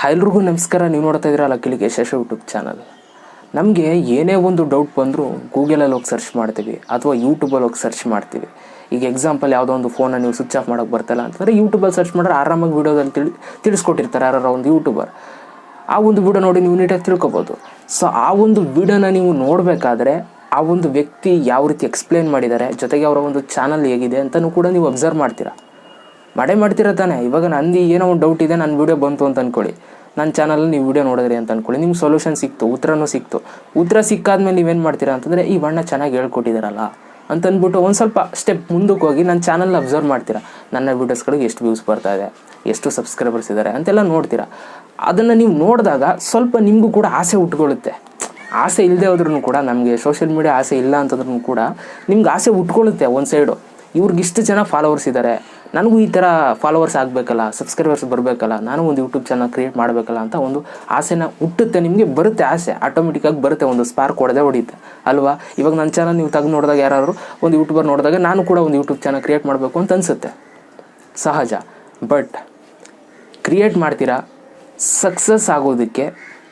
ಎಲ್ರಿಗೂ ನಮಸ್ಕಾರ. ನೀವು ನೋಡ್ತಾ ಇದ್ದೀರಾ ಲಕ್ಕಿ ಯಶಸ್ ಯೂಟ್ಯೂಬ್ ಚಾನಲ್. ನಮಗೆ ಏನೇ ಒಂದು ಡೌಟ್ ಬಂದರೂ ಗೂಗಲಲ್ಲಿ ಹೋಗಿ ಸರ್ಚ್ ಮಾಡ್ತೀವಿ ಅಥವಾ ಯೂಟ್ಯೂಬಲ್ಲಿ ಹೋಗಿ ಸರ್ಚ್ ಮಾಡ್ತೀವಿ. ಈಗ ಎಕ್ಸಾಂಪಲ್ ಯಾವುದೋ ಒಂದು ಫೋನ ನೀವು ಸ್ವಿಚ್ ಆಫ್ ಮಾಡೋಕ್ಕೆ ಬರ್ತಲ್ಲ ಅಂತಂದರೆ ಯೂಟ್ಯೂಬಲ್ಲಿ ಸರ್ಚ್ ಮಾಡಿದ್ರೆ ಆರಾಮಾಗಿ ವೀಡಿಯೋದಲ್ಲಿ ತಿಳಿಸ್ಕೊಟ್ಟಿರ್ತಾರೆ ಯಾರು ಒಂದು ಯೂಟ್ಯೂಬರ್. ಆ ಒಂದು ವೀಡಿಯೋ ನೋಡಿ ನೀವು ನೀಟಾಗಿ ತಿಳ್ಕೊಬೋದು. ಸೊ ಆ ಒಂದು ವೀಡಿಯೋನ ನೀವು ನೋಡಬೇಕಾದ್ರೆ ಆ ಒಂದು ವ್ಯಕ್ತಿ ಯಾವ ರೀತಿ ಎಕ್ಸ್ಪ್ಲೇನ್ ಮಾಡಿದ್ದಾರೆ, ಜೊತೆಗೆ ಅವರ ಒಂದು ಚಾನಲ್ ಹೇಗಿದೆ ಅಂತಲೂ ಕೂಡ ನೀವು ಅಬ್ಸರ್ವ್ ಮಾಡ್ತೀರಾ ತಾನೆ. ಇವಾಗ ನಂದು ಏನೋ ಒಂದು ಡೌಟ್ ಇದೆ, ನನ್ನ ವೀಡಿಯೋ ಬಂತು ಅಂತ ಅಂದ್ಕೊಳ್ಳಿ, ನನ್ನ ಚಾನಲಲ್ಲಿ ನೀವು ವೀಡಿಯೋ ನೋಡಿದ್ರಿ ಅಂತ ಅಂದ್ಕೊಳ್ಳಿ, ನಿಮ್ಗೆ ಸೊಲ್ಯೂಷನ್ ಸಿಕ್ತು, ಉತ್ತರನೂ ಸಿಕ್ತು. ಉತ್ತರ ಸಿಕ್ಕಾದ್ಮೇಲೆ ನೀವೇನು ಮಾಡ್ತೀರಾ ಅಂತಂದರೆ ಈ ಬಣ್ಣ ಚೆನ್ನಾಗಿ ಹೇಳ್ಕೊಟ್ಟಿದ್ದಾರಲ್ಲ ಅಂತಂದ್ಬಿಟ್ಟು ಒಂದು ಸ್ವಲ್ಪ ಸ್ಟೆಪ್ ಮುಂದಕ್ಕೆ ಹೋಗಿ ನನ್ನ ಚಾನಲ್ನ ಅಬ್ಸರ್ವ್ ಮಾಡ್ತೀರಾ. ನನ್ನ ವೀಡಿಯೋಸ್ಗಳಿಗೆ ಎಷ್ಟು ವ್ಯೂಸ್ ಬರ್ತಾ ಇದೆ, ಎಷ್ಟು ಸಬ್ಸ್ಕ್ರೈಬರ್ಸ್ ಇದ್ದಾರೆ ಅಂತೆಲ್ಲ ನೋಡ್ತೀರಾ. ಅದನ್ನು ನೀವು ನೋಡಿದಾಗ ಸ್ವಲ್ಪ ನಿಮಗೂ ಕೂಡ ಆಸೆ ಹುಟ್ಕೊಳ್ಳುತ್ತೆ. ಆಸೆ ಇಲ್ಲದೆ ಹೋದ್ರೂ ಕೂಡ, ನಮಗೆ ಸೋಷಿಯಲ್ ಮೀಡಿಯಾ ಆಸೆ ಇಲ್ಲ ಅಂತಂದ್ರೂ ಕೂಡ ನಿಮ್ಗೆ ಆಸೆ ಹುಟ್ಕೊಳ್ಳುತ್ತೆ ಒಂದು ಸೈಡು. ಇವ್ರಿಗಿಷ್ಟು ಜನ ಫಾಲೋವರ್ಸ್ ಇದ್ದಾರೆ, ನನಗೂ ಈ ಥರ ಫಾಲೋವರ್ಸ್ ಆಗಬೇಕಲ್ಲ, ಸಬ್ಸ್ಕ್ರೈಬರ್ಸ್ ಬರಬೇಕಲ್ಲ, ನಾನು ಒಂದು ಯೂಟ್ಯೂಬ್ ಚಾನಲ್ ಕ್ರಿಯೇಟ್ ಮಾಡಬೇಕಲ್ಲ ಅಂತ ಒಂದು ಆಸೆನ ಹುಟ್ಟುತ್ತೆ. ನಿಮಗೆ ಬರುತ್ತೆ ಆಸೆ, ಆಟೋಮೆಟಿಕ್ಕಾಗಿ ಬರುತ್ತೆ, ಒಂದು ಸ್ಪಾರ್ಕ್ ಹೊಡೆಯುತ್ತೆ ಅಲ್ವಾ. ಇವಾಗ ನನ್ನ ಚಾನಲ್ ನೀವು ತೆಗೆದು ನೋಡಿದಾಗ, ಯಾರು ಒಂದು ಯೂಟ್ಯೂಬರ್ ನೋಡಿದಾಗ ನಾನು ಕೂಡ ಒಂದು ಯೂಟ್ಯೂಬ್ ಚಾನಲ್ ಕ್ರಿಯೇಟ್ ಮಾಡಬೇಕು ಅಂತ ಅನಿಸುತ್ತೆ, ಸಹಜ. ಬಟ್ ಕ್ರಿಯೇಟ್ ಮಾಡ್ತೀರಾ, ಸಕ್ಸಸ್ ಆಗೋದಕ್ಕೆ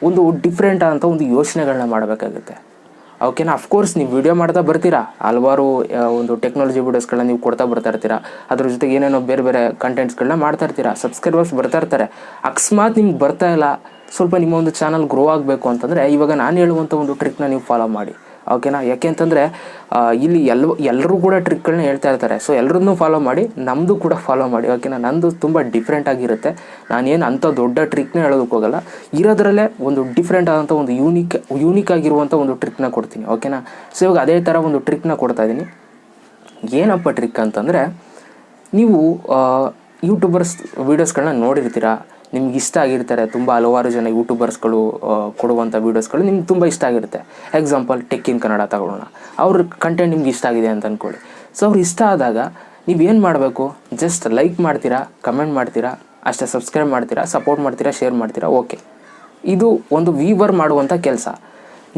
ಒಂದು ಡಿಫ್ರೆಂಟ್ ಆದಂಥ ಒಂದು ಯೋಚನೆಗಳನ್ನ ಮಾಡಬೇಕಾಗುತ್ತೆ. ಓಕೆನಾ. ಅಫ್ಕೋರ್ಸ್ ನೀವು ವೀಡಿಯೋ ಮಾಡ್ತಾ ಬರ್ತೀರಾ, ಹಲವಾರು ಒಂದು ಟೆಕ್ನಾಲಜಿ ವೀಡಿಯೋಸ್ಗಳನ್ನ ನೀವು ಕೊಡ್ತಾ ಬರ್ತಾ ಇರ್ತೀರಾ, ಅದ್ರ ಜೊತೆಗೆ ಏನೇನೋ ಬೇರೆ ಬೇರೆ ಕಂಟೆಂಟ್ಸ್ಗಳನ್ನ ಮಾಡ್ತಾ ಇರ್ತೀರಾ, ಸಬ್ಸ್ಕ್ರೈಬರ್ಸ್ ಬರ್ತಾ ಇರ್ತಾರೆ. ಅಕಸ್ಮಾತ್ ನಿಮ್ಗೆ ಬರ್ತಾ ಇಲ್ಲ, ಸ್ವಲ್ಪ ನಿಮ್ಮ ಒಂದು ಚಾನಲ್ ಗ್ರೋ ಆಗಬೇಕು ಅಂತಂದರೆ ಇವಾಗ ನಾನು ಹೇಳುವಂಥ ಒಂದು ಟ್ರಿಕ್ನ ನೀವು ಫಾಲೋ ಮಾಡಿ. ಓಕೆನಾ. ಯಾಕೆ ಅಂತಂದರೆ ಇಲ್ಲಿ ಎಲ್ಲರೂ ಕೂಡ ಟ್ರಿಕ್ಗಳನ್ನ ಹೇಳ್ತಾ ಇರ್ತಾರೆ. ಸೊ ಎಲ್ಲರನ್ನೂ ಫಾಲೋ ಮಾಡಿ, ನಮ್ಮದು ಕೂಡ ಫಾಲೋ ಮಾಡಿ. ಓಕೆನಾ. ನಂದು ತುಂಬ ಡಿಫ್ರೆಂಟ್ ಆಗಿರುತ್ತೆ. ನಾನೇನು ಅಂಥ ದೊಡ್ಡ ಟ್ರಿಕ್ನ ಹೇಳೋದಕ್ಕೆ ಹೋಗಲ್ಲ, ಇರೋದ್ರಲ್ಲೇ ಒಂದು ಡಿಫ್ರೆಂಟ್ ಆದಂಥ ಒಂದು ಯೂನಿಕ್ ಆಗಿರುವಂಥ ಒಂದು ಟ್ರಿಕ್ನ ಕೊಡ್ತೀನಿ. ಓಕೆನಾ. ಸೊ ಇವಾಗ ಅದೇ ಥರ ಒಂದು ಟ್ರಿಕ್ನ ಕೊಡ್ತಾಯಿದ್ದೀನಿ. ಏನಪ್ಪ ಟ್ರಿಕ್ ಅಂತಂದರೆ, ನೀವು ಯೂಟ್ಯೂಬರ್ಸ್ ವೀಡಿಯೋಸ್ಗಳನ್ನ ನೋಡಿರ್ತೀರ, ನಿಮ್ಗೆ ಇಷ್ಟ ಆಗಿರ್ತಾರೆ. ತುಂಬ ಹಲವಾರು ಜನ ಯೂಟ್ಯೂಬರ್ಸ್ಗಳು ಕೊಡುವಂಥ ವೀಡಿಯೋಸ್ಗಳು ನಿಮ್ಗೆ ತುಂಬ ಇಷ್ಟ ಆಗಿರುತ್ತೆ. ಎಕ್ಸಾಂಪಲ್ ಟೆಕ್ ಇನ್ ಕನ್ನಡ ತಗೊಳ್ಳೋಣ. ಅವ್ರ ಕಂಟೆಂಟ್ ನಿಮ್ಗೆ ಇಷ್ಟ ಆಗಿದೆ ಅಂತ ಅಂದ್ಕೊಳ್ಳಿ. ಸೊ ಅವ್ರು ಇಷ್ಟ ಆದಾಗ ನೀವೇನು ಮಾಡಬೇಕು, ಜಸ್ಟ್ ಲೈಕ್ ಮಾಡ್ತೀರಾ, ಕಮೆಂಟ್ ಮಾಡ್ತೀರಾ, ಅಷ್ಟೇ. ಸಬ್ಸ್ಕ್ರೈಬ್ ಮಾಡ್ತೀರಾ, ಸಪೋರ್ಟ್ ಮಾಡ್ತೀರಾ, ಶೇರ್ ಮಾಡ್ತೀರಾ. ಓಕೆ, ಇದು ಒಂದು ವ್ಯೂವರ್ ಮಾಡುವಂಥ ಕೆಲಸ.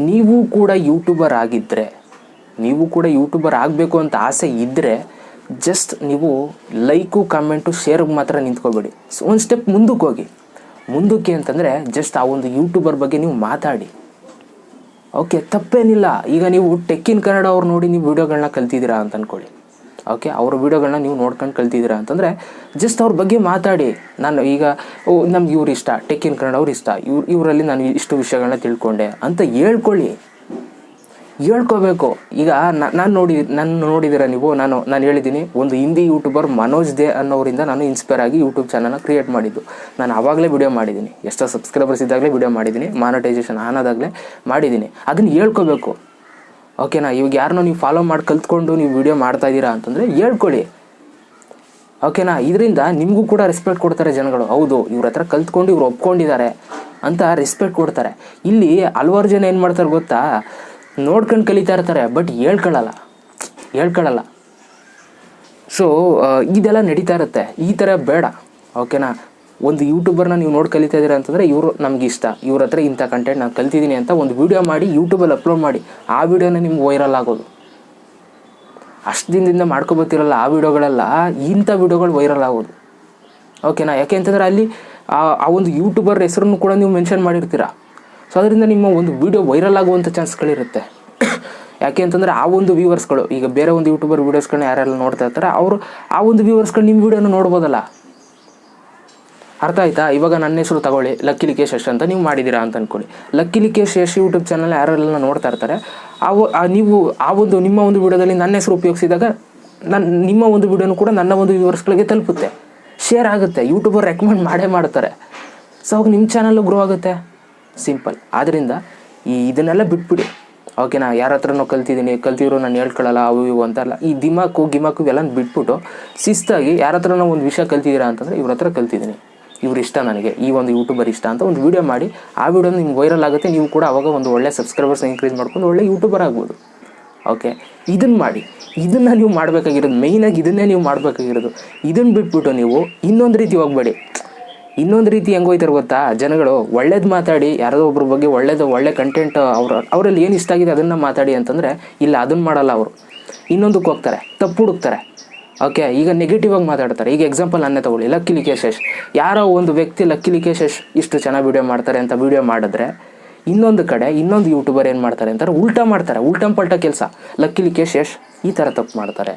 ನೀವು ಕೂಡ ಯೂಟ್ಯೂಬರ್ ಆಗಬೇಕು ಅಂತ ಆಸೆ ಇದ್ದರೆ ಜಸ್ಟ್ ನೀವು ಲೈಕು, ಕಮೆಂಟು, ಶೇರ್ಗೆ ಮಾತ್ರ ನಿಂತ್ಕೋಬೇಡಿ. ಸೊ ಒಂದು ಸ್ಟೆಪ್ ಮುಂದಕ್ಕೆ ಅಂತಂದರೆ ಜಸ್ಟ್ ಆ ಒಂದು ಯೂಟ್ಯೂಬರ್ ಬಗ್ಗೆ ನೀವು ಮಾತಾಡಿ. ಓಕೆ, ತಪ್ಪೇನಿಲ್ಲ. ಈಗ ನೀವು ಟೆಕ್ ಇನ್ ಕನ್ನಡ ಅವ್ರು ನೋಡಿ ನೀವು ವೀಡಿಯೋಗಳನ್ನ ಕಲ್ತಿದ್ದೀರಾ ಅಂತ ಅಂದ್ಕೊಳ್ಳಿ. ಓಕೆ, ಅವ್ರ ವೀಡಿಯೋಗಳನ್ನ ನೀವು ನೋಡ್ಕೊಂಡು ಕಲ್ತಿದ್ದೀರಾ ಅಂತಂದರೆ ಜಸ್ಟ್ ಅವ್ರ ಬಗ್ಗೆ ಮಾತಾಡಿ. ನಾನು ಈಗ ನಮ್ಗೆ ಇವ್ರು ಇಷ್ಟ, ಟೆಕ್ ಇನ್ ಕನ್ನಡ ಅವ್ರು ಇಷ್ಟ, ಇವರಲ್ಲಿ ನಾನು ಇಷ್ಟು ವಿಷಯಗಳನ್ನ ತಿಳ್ಕೊಂಡೆ ಅಂತ ಹೇಳ್ಕೋಬೇಕು. ಈಗ ನಾನು ನೋಡಿದ್ದೀರ ನೀವು, ನಾನು ಹೇಳಿದ್ದೀನಿ, ಒಂದು ಹಿಂದಿ ಯೂಟ್ಯೂಬರ್ ಮನೋಜ್ ದೇ ಅನ್ನೋರಿಂದ ನಾನು ಇನ್ಸ್ಪೈರ್ ಆಗಿ ಯೂಟ್ಯೂಬ್ ಚಾನಲ್ನ ಕ್ರಿಯೇಟ್ ಮಾಡಿದ್ದು. ನಾನು ಆವಾಗಲೇ ವಿಡಿಯೋ ಮಾಡಿದ್ದೀನಿ, ಎಷ್ಟೋ ಸಬ್ಸ್ಕ್ರೈಬರ್ಸ್ ಇದ್ದಾಗಲೇ ವಿಡಿಯೋ ಮಾಡಿದ್ದೀನಿ, ಮಾನಿಟೈಸೇಷನ್ ಆನಾದಾಗಲೇ ಮಾಡಿದ್ದೀನಿ. ಅದನ್ನು ಹೇಳ್ಕೋಬೇಕು. ಓಕೆನಾ. ಇವಾಗ ಯಾರನ್ನೋ ನೀವು ಫಾಲೋ ಮಾಡಿ ಕಲ್ತ್ಕೊಂಡು ನೀವು ವಿಡಿಯೋ ಮಾಡ್ತಾಯಿದ್ದೀರಾ ಅಂತಂದರೆ ಹೇಳ್ಕೊಳ್ಳಿ. ಓಕೆನಾ. ಇದರಿಂದ ನಿಮಗೂ ಕೂಡ ರೆಸ್ಪೆಕ್ಟ್ ಕೊಡ್ತಾರೆ ಜನಗಳು. ಹೌದು, ಇವ್ರ ಹತ್ರ ಕಲ್ತ್ಕೊಂಡು ಇವ್ರು ಒಪ್ಕೊಂಡಿದ್ದಾರೆ ಅಂತ ರೆಸ್ಪೆಕ್ಟ್ ಕೊಡ್ತಾರೆ. ಇಲ್ಲಿ ಹಲವಾರು ಜನ ಏನು ಮಾಡ್ತಾರೆ ಗೊತ್ತಾ, ನೋಡ್ಕೊಂಡು ಕಲಿತಾ ಇರ್ತಾರೆ, ಬಟ್ ಹೇಳ್ಕೊಳ್ಳಲ್ಲ. ಸೊ ಇದೆಲ್ಲ ನಡೀತಾ ಇರುತ್ತೆ. ಈ ಥರ ಬೇಡ. ಓಕೆನಾ. ಒಂದು ಯೂಟ್ಯೂಬರ್ನ ನೀವು ನೋಡಿ ಕಲಿತಾ ಇದ್ದೀರಾ ಅಂತಂದರೆ ಇವರು ನಮ್ಗೆ ಇಷ್ಟ, ಇವ್ರ ಹತ್ರ ಇಂಥ ಕಂಟೆಂಟ್ ನಾನು ಕಲ್ತಿದ್ದೀನಿ ಅಂತ ಒಂದು ವೀಡಿಯೋ ಮಾಡಿ ಯೂಟ್ಯೂಬಲ್ಲಿ ಅಪ್ಲೋಡ್ ಮಾಡಿ. ಆ ವಿಡಿಯೋನ ನಿಮ್ಗೆ ವೈರಲ್ ಆಗೋದು. ಅಷ್ಟು ದಿನದಿಂದ ಮಾಡ್ಕೊಬತ್ತಿರಲ್ಲ ಆ ವಿಡಿಯೋಗಳೆಲ್ಲ, ಇಂಥ ವಿಡಿಯೋಗಳು ವೈರಲ್ ಆಗೋದು. ಓಕೆನಾ. ಯಾಕೆ ಅಂತಂದರೆ ಅಲ್ಲಿ ಆ ಒಂದು ಯೂಟ್ಯೂಬರ್ ಹೆಸರನ್ನು ಕೂಡ ನೀವು ಮೆನ್ಷನ್ ಮಾಡಿರ್ತೀರ. ಸೊ ಅದರಿಂದ ನಿಮ್ಮ ಒಂದು ವೀಡಿಯೋ ವೈರಲ್ ಆಗುವಂಥ ಚಾನ್ಸ್ಗಳಿರುತ್ತೆ. ಯಾಕೆ ಅಂತಂದರೆ ಆ ಒಂದು ವ್ಯೂವರ್ಸ್ಗಳು, ಈಗ ಬೇರೆ ಒಂದು ಯೂಟ್ಯೂಬರ್ ವೀಡಿಯೋಸ್ಗಳನ್ನ ಯಾರೆಲ್ಲ ನೋಡ್ತಾ ಇರ್ತಾರೆ, ಅವರು ಆ ಒಂದು ವ್ಯೂವರ್ಸ್ಗಳು ನಿಮ್ಮ ವೀಡಿಯೋನ ನೋಡ್ಬೋದಲ್ಲ. ಅರ್ಥ ಆಯ್ತಾ. ಇವಾಗ ನನ್ನ ಹೆಸರು ತಗೊಳ್ಳಿ, ಲಕ್ಕಿ ಯಶಸ್ ಅಂತ ನೀವು ಮಾಡಿದ್ದೀರಾ ಅಂತ ಅಂದ್ಕೊಳ್ಳಿ. ಲಕ್ಕಿ ಯಶಸ್ ಯೂಟ್ಯೂಬ್ ಚಾನಲ್ ಯಾರೆಲ್ಲ ನೋಡ್ತಾ ಇರ್ತಾರೆ, ನೀವು ನಿಮ್ಮ ಒಂದು ವೀಡಿಯೋದಲ್ಲಿ ನನ್ನ ಹೆಸರು ಉಪಯೋಗಿಸಿದಾಗ ನಿಮ್ಮ ಒಂದು ವೀಡಿಯೋನು ಕೂಡ ನನ್ನ ಒಂದು ವ್ಯೂವರ್ಸ್ಗಳಿಗೆ ತಲುಪುತ್ತೆ, ಶೇರ್ ಆಗುತ್ತೆ, ಯೂಟ್ಯೂಬರ್ ರೆಕಮೆಂಡ್ ಮಾಡ್ತಾರೆ. ಸೊ ಅವಾಗ ನಿಮ್ಮ ಚಾನಲ್ಲು ಗ್ರೋ ಆಗುತ್ತೆ. ಸಿಂಪಲ್. ಆದ್ದರಿಂದ ಇದನ್ನೆಲ್ಲ ಬಿಟ್ಬಿಡಿ. ಓಕೆನಾ. ಯಾರ ಹತ್ರನೋ ಕಲ್ತಿರೋ ನಾನು ಹೇಳ್ಕೊಳ್ಳಲ್ಲ ಅವು ಇವು ಅಂತಾರಲ್ಲ, ಈ ಗಿಮಾಕು ಇವೆಲ್ಲ ಬಿಟ್ಬಿಟ್ಟು ಶಿಸ್ತಾಗಿ ಯಾರ ಹತ್ರನೋ ಒಂದು ವಿಷಯ ಕಲ್ತಿದ್ದೀರಾ ಅಂತಂದರೆ ಇವ್ರ ಹತ್ರ ಕಲ್ತಿದ್ದೀನಿ, ಇವ್ರು ಇಷ್ಟ, ನನಗೆ ಈ ಒಂದು ಯೂಟ್ಯೂಬರ್ ಇಷ್ಟ ಅಂತ ಒಂದು ವೀಡಿಯೋ ಮಾಡಿ. ಆ ವಿಡಿಯೋ ನಿಮ್ಗೆ ವೈರಲ್ ಆಗುತ್ತೆ. ನೀವು ಕೂಡ ಅವಾಗ ಒಂದು ಒಳ್ಳೆ ಸಬ್ಸ್ಕ್ರೈಬರ್ಸ್ ಇನ್ಕ್ರೀಸ್ ಮಾಡ್ಕೊಂಡು ಒಳ್ಳೆ ಯೂಟ್ಯೂಬರ್ ಆಗ್ಬೋದು. ಓಕೆ, ಇದನ್ನು ಮಾಡಿ. ಇದನ್ನು ನೀವು ಮಾಡಬೇಕಾಗಿರೋದು, ಮೇಯ್ನಾಗಿ ಇದನ್ನೇ ನೀವು ಮಾಡಬೇಕಾಗಿರೋದು. ಇದನ್ನು ಬಿಟ್ಬಿಟ್ಟು ನೀವು ಇನ್ನೊಂದು ರೀತಿ ಹೋಗಬೇಡಿ. ಇನ್ನೊಂದು ರೀತಿ ಹೆಂಗೆ ಹೋಯ್ತಾರೆ ಗೊತ್ತಾ, ಜನಗಳು ಒಳ್ಳೇದು ಮಾತಾಡಿ, ಯಾರೋ ಒಬ್ಬರ ಬಗ್ಗೆ ಒಳ್ಳೆ ಕಂಟೆಂಟ್ ಅವರಲ್ಲಿ ಏನು ಇಷ್ಟ ಆಗಿದೆ ಅದನ್ನು ಮಾತಾಡಿ ಅಂತಂದರೆ ಇಲ್ಲ, ಅದನ್ನು ಮಾಡಲ್ಲ ಅವರು. ಇನ್ನೊಂದಕ್ಕೆ ಹೋಗ್ತಾರೆ, ತಪ್ಪು ಹುಡುಕ್ತಾರೆ. ಓಕೆ, ಈಗ ನೆಗೆಟಿವ್ ಆಗಿ ಮಾತಾಡ್ತಾರೆ. ಈಗ ಎಕ್ಸಾಂಪಲ್ ನನ್ನೇ ತಗೊಳ್ಳಿ, ಲಕ್ಕಿ ಲಿಕೇಶ್. ಯಾರೋ ಒಂದು ವ್ಯಕ್ತಿ ಲಕ್ಕಿ ಲಿಕೇಶ್ ಇಷ್ಟು ಚೆನ್ನಾಗಿ ವೀಡಿಯೋ ಮಾಡ್ತಾರೆ ಅಂತ ವೀಡಿಯೋ ಮಾಡಿದ್ರೆ, ಇನ್ನೊಂದು ಕಡೆ ಇನ್ನೊಂದು ಯೂಟ್ಯೂಬರ್ ಏನು ಮಾಡ್ತಾರೆ ಅಂತಾರೆ, ಉಲ್ಟಾ ಮಾಡ್ತಾರೆ. ಉಲ್ಟಂಪಲ್ಟ ಕೆಲಸ. ಲಕ್ಕಿ ಲಿಕೇಶ್ ಈ ಥರ ತಪ್ಪು ಮಾಡ್ತಾರೆ,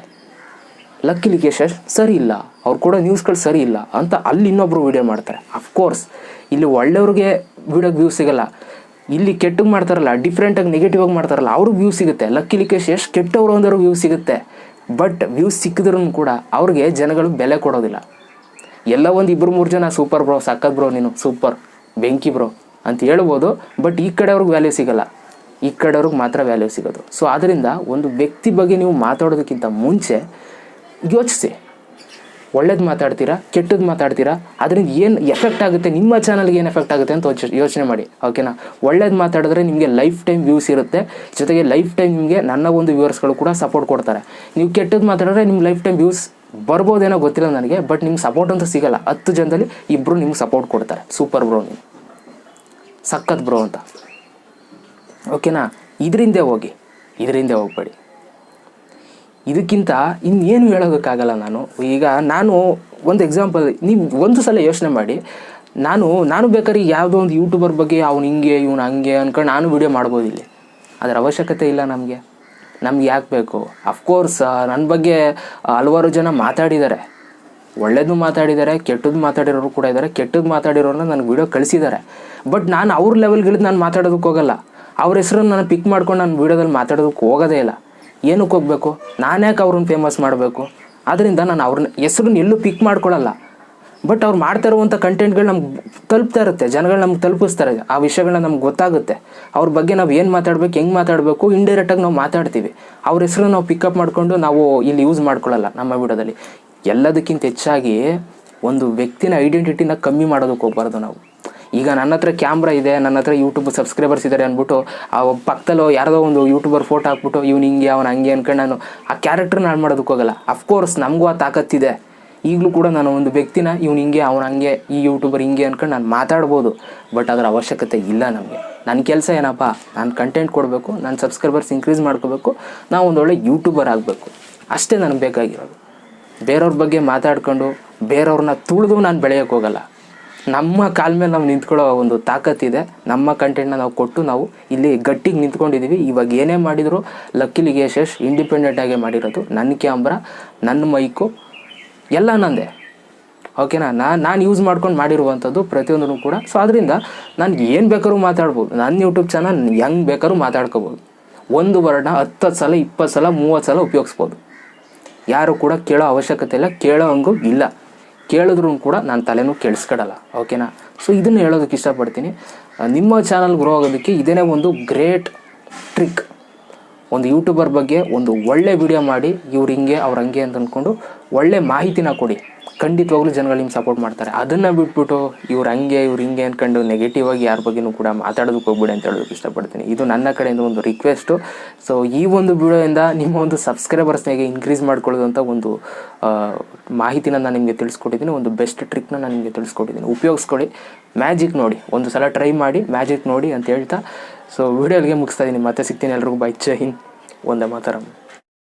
ಲಕ್ಕಿ ಲಿಕೇಶ್ ಸರಿ ಇಲ್ಲ, ಅವ್ರು ಕೊಡೋ ನ್ಯೂಸ್ಗಳು ಸರಿ ಇಲ್ಲ ಅಂತ ಅಲ್ಲಿ ಇನ್ನೊಬ್ರು ವೀಡಿಯೋ ಮಾಡ್ತಾರೆ. ಅಫ್ಕೋರ್ಸ್ ಇಲ್ಲಿ ಒಳ್ಳೆಯವ್ರಿಗೆ ವೀಡಿಯೋಗೆ ವ್ಯೂಸ್ ಸಿಗೋಲ್ಲ, ಇಲ್ಲಿ ಕೆಟ್ಟಗೆ ಮಾಡ್ತಾರಲ್ಲ, ಡಿಫ್ರೆಂಟಾಗಿ ನೆಗೆಟಿವ್ ಆಗಿ ಮಾಡ್ತಾರಲ್ಲ, ಅವ್ರಿಗೆ ವ್ಯೂಸ್ ಸಿಗುತ್ತೆ. ಲಕ್ಕಿ ಲಿಕೇಶ್ ಕೆಟ್ಟವ್ರು ಅಂದವ್ರು ವ್ಯೂಸ್ ಸಿಗುತ್ತೆ. ಬಟ್ ವ್ಯೂಸ್ ಸಿಕ್ಕಿದ್ರೂ ಕೂಡ ಅವ್ರಿಗೆ ಜನಗಳು ಬೆಲೆ ಕೊಡೋದಿಲ್ಲ. ಎಲ್ಲ ಒಂದು 2-3 ಜನ ಸೂಪರ್ ಬ್ರೋ, ಸಕ್ಕತ್ ಬ್ರೋ, ನೀನು ಸೂಪರ್, ಬೆಂಕಿ ಬ್ರೋ ಅಂತ ಹೇಳ್ಬೋದು. ಬಟ್ ಈ ಕಡೆಯವ್ರಿಗೆ ವ್ಯಾಲ್ಯೂ ಸಿಗೋಲ್ಲ, ಈ ಕಡೆಯವ್ರಿಗೆ ಮಾತ್ರ ವ್ಯಾಲ್ಯೂ ಸಿಗೋದು. ಸೊ ಆದ್ದರಿಂದ ಒಂದು ವ್ಯಕ್ತಿ ಬಗ್ಗೆ ನೀವು ಮಾತಾಡೋದಕ್ಕಿಂತ ಮುಂಚೆ ಯೋಚಿಸಿ, ಒಳ್ಳೇದು ಮಾತಾಡ್ತೀರಾ, ಕೆಟ್ಟದ್ದು ಮಾತಾಡ್ತೀರಾ, ಅದರಿಂದ ಏನು ಎಫೆಕ್ಟ್ ಆಗುತ್ತೆ, ನಿಮ್ಮ ಚಾನಲ್ಗೆ ಏನು ಎಫೆಕ್ಟ್ ಆಗುತ್ತೆ ಅಂತ ಯೋಚನೆ ಮಾಡಿ. ಓಕೆನಾ? ಒಳ್ಳೇದು ಮಾತಾಡಿದ್ರೆ ನಿಮಗೆ ಲೈಫ್ ಟೈಮ್ ವ್ಯೂಸ್ ಇರುತ್ತೆ, ಜೊತೆಗೆ ಲೈಫ್ ಟೈಮ್ ನಿಮಗೆ ನನ್ನ ಒಂದು ವ್ಯೂವರ್ಸ್ಗಳು ಕೂಡ ಸಪೋರ್ಟ್ ಕೊಡ್ತಾರೆ. ನೀವು ಕೆಟ್ಟದ್ದು ಮಾತಾಡಿದ್ರೆ ನಿಮ್ಮ ಲೈಫ್ ಟೈಮ್ ವ್ಯೂಸ್ ಬರ್ಬೋದೇನೋ ಗೊತ್ತಿಲ್ಲ ನನಗೆ, ಬಟ್ ನಿಮ್ಗೆ ಸಪೋರ್ಟ್ ಅಂತೂ ಸಿಗೋಲ್ಲ. 10 ಜನದಲ್ಲಿ 2 ನಿಮ್ಗೆ ಸಪೋರ್ಟ್ ಕೊಡ್ತಾರೆ, ಸೂಪರ್ ಬ್ರೋ, ನೀವು ಸಖತ್ ಬ್ರೋ ಅಂತ. ಓಕೆನಾ? ಇದರಿಂದ ಹೋಗಬೇಡಿ. ಇದಕ್ಕಿಂತ ಇನ್ನೇನು ಹೇಳೋದಕ್ಕಾಗಲ್ಲ ನಾನು ಒಂದು ಎಕ್ಸಾಂಪಲ್, ನೀವು ಒಂದು ಸಲ ಯೋಚನೆ ಮಾಡಿ. ನಾನು ಬೇಕಾದ್ರೆ ಯಾವುದೋ ಒಂದು ಯೂಟ್ಯೂಬರ್ ಬಗ್ಗೆ ಅವ್ನು ಹಿಂಗೆ ಇವನು ಹಂಗೆ ಅಂದ್ಕೊಂಡು ನಾನು ವೀಡಿಯೋ ಮಾಡ್ಬೋದು. ಇಲ್ಲಿ ಅದರ ಅವಶ್ಯಕತೆ ಇಲ್ಲ ನಮಗೆ ಯಾಕೆ ಬೇಕು? ಅಫ್ಕೋರ್ಸ್ ನನ್ನ ಬಗ್ಗೆ ಹಲವಾರು ಜನ ಮಾತಾಡಿದ್ದಾರೆ, ಒಳ್ಳೇದು ಮಾತಾಡಿದ್ದಾರೆ, ಕೆಟ್ಟದ್ದು ಮಾತಾಡಿರೋರು ಕೂಡ ಇದ್ದಾರೆ. ಕೆಟ್ಟದ್ದು ಮಾತಾಡಿರೋರನ್ನ ನನಗೆ ವೀಡಿಯೋ ಕಳಿಸಿದ್ದಾರೆ. ಬಟ್ ನಾನು ಅವ್ರ ಲೆವೆಲ್ಗಿಳಿದು ನಾನು ಮಾತಾಡೋದಕ್ಕೆ ಹೋಗಲ್ಲ. ಅವ್ರ ಹೆಸರನ್ನು ನಾನು ಪಿಕ್ ಮಾಡ್ಕೊಂಡು ನಾನು ವೀಡಿಯೋದಲ್ಲಿ ಮಾತಾಡೋದಕ್ಕೆ ಹೋಗೋದೇ ಇಲ್ಲ. ಏನಕ್ಕೆ ಹೋಗಬೇಕು? ನಾನು ಯಾಕೆ ಅವ್ರನ್ನ ಫೇಮಸ್ ಮಾಡಬೇಕು? ಆದ್ದರಿಂದ ನಾನು ಅವ್ರನ್ನ ಹೆಸರನ್ನ ಎಲ್ಲೂ ಪಿಕ್ ಮಾಡ್ಕೊಳ್ಳಲ್ಲ. ಬಟ್ ಅವ್ರು ಮಾಡ್ತಾ ಇರುವಂಥ ಕಂಟೆಂಟ್ಗಳು ನಮ್ಗೆ ತಲುಪ್ತಾ ಇರುತ್ತೆ, ಜನಗಳು ನಮ್ಗೆ ತಲುಪಿಸ್ತಾರೆ, ಆ ವಿಷಯಗಳನ್ನ ನಮ್ಗೆ ಗೊತ್ತಾಗುತ್ತೆ. ಅವ್ರ ಬಗ್ಗೆ ನಾವು ಏನು ಮಾತಾಡಬೇಕು, ಹೆಂಗೆ ಮಾತಾಡಬೇಕು, ಇಂಡೈರೆಕ್ಟಾಗಿ ನಾವು ಮಾತಾಡ್ತೀವಿ. ಅವ್ರ ಹೆಸರನ್ನು ನಾವು ಪಿಕಪ್ ಮಾಡಿಕೊಂಡು ನಾವು ಇಲ್ಲಿ ಯೂಸ್ ಮಾಡ್ಕೊಳ್ಳಲ್ಲ ನಮ್ಮ ವಿಡಿಯೋದಲ್ಲಿ. ಎಲ್ಲದಕ್ಕಿಂತ ಹೆಚ್ಚಾಗಿ ಒಂದು ವ್ಯಕ್ತಿನ ಐಡೆಂಟಿಟಿನ ಕಮ್ಮಿ ಮಾಡೋದಕ್ಕೆ ಹೋಗ್ಬಾರ್ದು ನಾವು. ಈಗ ನನ್ನ ಹತ್ರ ಕ್ಯಾಮ್ರಾ ಇದೆ, ನನ್ನ ಹತ್ರ ಯೂಟ್ಯೂಬ್ ಸಬ್ಸ್ಕ್ರೈಬರ್ಸ್ ಇದ್ದಾರೆ ಅಂದ್ಬಿಟ್ಟು ಆ ಪಕ್ಕದಲ್ಲೋ ಯಾರದೋ ಒಂದು ಯೂಟ್ಯೂಬರ್ ಫೋಟೋ ಹಾಕ್ಬಿಟ್ಟು ಇವ್ನು ಹಿಂಗೆ ಅವನು ಹಂಗೆ ಅಂದ್ಕೊಂಡು ನಾನು ಆ ಕ್ಯಾರೆಕ್ಟರ್ನ ಹಾಳು ಮಾಡೋದಕ್ಕೆ ಹೋಗಲ್ಲ. ಅಫ್ಕೋರ್ಸ್ ನಮಗೂ ಆ ತಾಕತ್ತಿದೆ. ಈಗಲೂ ಕೂಡ ನಾನು ಒಂದು ವ್ಯಕ್ತಿನ ಇವ್ನು ಹಿಂಗೆ ಅವನು ಹಂಗೆ ಈ ಯೂಟ್ಯೂಬರ್ ಹಿಂಗೆ ಅಂದ್ಕೊಂಡು ನಾನು ಮಾತಾಡ್ಬೋದು. ಬಟ್ ಅದರ ಅವಶ್ಯಕತೆ ಇಲ್ಲ ನಮಗೆ. ನನ್ನ ಕೆಲಸ ಏನಪ್ಪ, ನಾನು ಕಂಟೆಂಟ್ ಕೊಡಬೇಕು, ನನ್ನ ಸಬ್ಸ್ಕ್ರೈಬರ್ಸ್ ಇನ್ಕ್ರೀಸ್ ಮಾಡ್ಕೋಬೇಕು, ನಾವು ಒಂದು ಒಳ್ಳೆ ಯೂಟ್ಯೂಬರ್ ಆಗಬೇಕು, ಅಷ್ಟೇ ನನಗೆ ಬೇಕಾಗಿರೋದು. ಬೇರೆಯವ್ರ ಬಗ್ಗೆ ಮಾತಾಡ್ಕೊಂಡು ಬೇರೆಯವ್ರನ್ನ ತುಳಿದು ನಾನು ಬೆಳೆಯೋಕ್ಕೆ ಹೋಗಲ್ಲ. ನಮ್ಮ ಕಾಲ ಮೇಲೆ ನಾವು ನಿಂತ್ಕೊಳ್ಳೋ ಒಂದು ತಾಕತ್ತಿದೆ. ನಮ್ಮ ಕಂಟೆಂಟ್ನ ನಾವು ಕೊಟ್ಟು ನಾವು ಇಲ್ಲಿ ಗಟ್ಟಿಗೆ ನಿಂತ್ಕೊಂಡಿದ್ದೀವಿ. ಇವಾಗ ಏನೇ ಮಾಡಿದ್ರು ಲಕ್ಕಿ ಲಿಕೇಶ್ ಇಂಡಿಪೆಂಡೆಂಟಾಗೆ ಮಾಡಿರೋದು. ನನ್ನ ಕ್ಯಾಮ್ರಾ, ನನ್ನ ಮೈಕು ಎಲ್ಲ ನಂದೆ. ಓಕೆನಾ? ನಾನು ಯೂಸ್ ಮಾಡ್ಕೊಂಡು ಮಾಡಿರುವಂಥದ್ದು ಪ್ರತಿಯೊಂದೂ ಕೂಡ. ಸೊ ಅದರಿಂದ ನಾನು ಏನು ಬೇಕಾದ್ರೂ ಮಾತಾಡ್ಬೋದು. ನನ್ನ ಯೂಟ್ಯೂಬ್ ಚಾನಲ್ ಹೆಂಗೆ ಬೇಕಾದ್ರೂ ಮಾತಾಡ್ಕೋಬೋದು. ಒಂದು ವರ್ಡ್ನ 10 ಸಲ 20 ಸಲ 30 ಸಲ ಉಪಯೋಗಿಸ್ಬೋದು. ಯಾರು ಕೂಡ ಕೇಳೋ ಅವಶ್ಯಕತೆ ಇಲ್ಲ, ಕೇಳೋ ಹಂಗೂ ಇಲ್ಲ. ಕೇಳಿದ್ರೂ ಕೂಡ ನಾನು ತಲೆನೂ ಕೆಡಿಸ್ಕೊಡಲ್ಲ. ಓಕೆನಾ? ಸೊ ಇದನ್ನು ಹೇಳೋದಕ್ಕೆ ಇಷ್ಟಪಡ್ತೀನಿ. ನಿಮ್ಮ ಚಾನಲ್ ಗ್ರೋ ಆಗೋದಕ್ಕೆ ಇದೇನೇ ಒಂದು ಗ್ರೇಟ್ ಟ್ರಿಕ್. ಒಂದು ಯೂಟ್ಯೂಬರ್ ಬಗ್ಗೆ ಒಂದು ಒಳ್ಳೆ ವಿಡಿಯೋ ಮಾಡಿ, ಇವ್ರು ಹಿಂಗೆ ಅವ್ರು ಹಂಗೆ ಅಂತ ಅಂದ್ಕೊಂಡು ಒಳ್ಳೆ ಮಾಹಿತಿನ ಕೊಡಿ. ಖಂಡಿತವಾಗ್ಲೂ ಜನಗಳು ನಿಮ್ಗೆ ಸಪೋರ್ಟ್ ಮಾಡ್ತಾರೆ. ಅದನ್ನು ಬಿಟ್ಬಿಟ್ಟು ಇವ್ರು ಹಂಗೆ ಇವ್ರು ಹಿಂಗೆ ಅಂದ್ಕೊಂಡು ನೆಗೆಟಿವ್ ಆಗಿ ಯಾರ ಬಗ್ಗೆನೂ ಕೂಡ ಮಾತಾಡೋದಕ್ಕೆ ಹೋಗ್ಬಿಡಿ ಅಂತ ಹೇಳೋದಕ್ಕೆ ಇಷ್ಟಪಡ್ತೀನಿ. ಇದು ನನ್ನ ಕಡೆಯಿಂದ ಒಂದು ರಿಕ್ವೆಸ್ಟು. ಸೊ ಈ ಒಂದು ವಿಡಿಯೋಯಿಂದ ನಿಮ್ಮ ಒಂದು ಸಬ್ಸ್ಕ್ರೈಬರ್ಸ್ನಾಗೆ ಇನ್ಕ್ರೀಸ್ ಮಾಡ್ಕೊಳ್ಳೋದಂಥ ಒಂದು ಮಾಹಿತಿನ ನಾನು ನಿಮಗೆ ತಿಳಿಸ್ಕೊಟ್ಟಿದ್ದೀನಿ. ಒಂದು ಬೆಸ್ಟ್ ಟ್ರಿಕ್ನ ನಾನು ನಿಮಗೆ ತಿಳಿಸ್ಕೊಟ್ಟಿದ್ದೀನಿ. ಉಪಯೋಗಿಸ್ಕೊಳ್ಳಿ. ಮ್ಯಾಜಿಕ್ ನೋಡಿ, ಒಂದು ಸಲ ಟ್ರೈ ಮಾಡಿ, ಮ್ಯಾಜಿಕ್ ನೋಡಿ ಅಂತ ಹೇಳ್ತಾ ಸೊ ವಿಡಿಯೋಗೆ ಮುಗಿಸ್ತಾ ಇದ್ದೀನಿ. ಮತ್ತೆ ಸಿಗ್ತೀನಿ ಎಲ್ರಿಗೂ. ಬೈ. ಜೈ ಹಿಂದ್. ಒಂದೇ ಮಾತರಂ.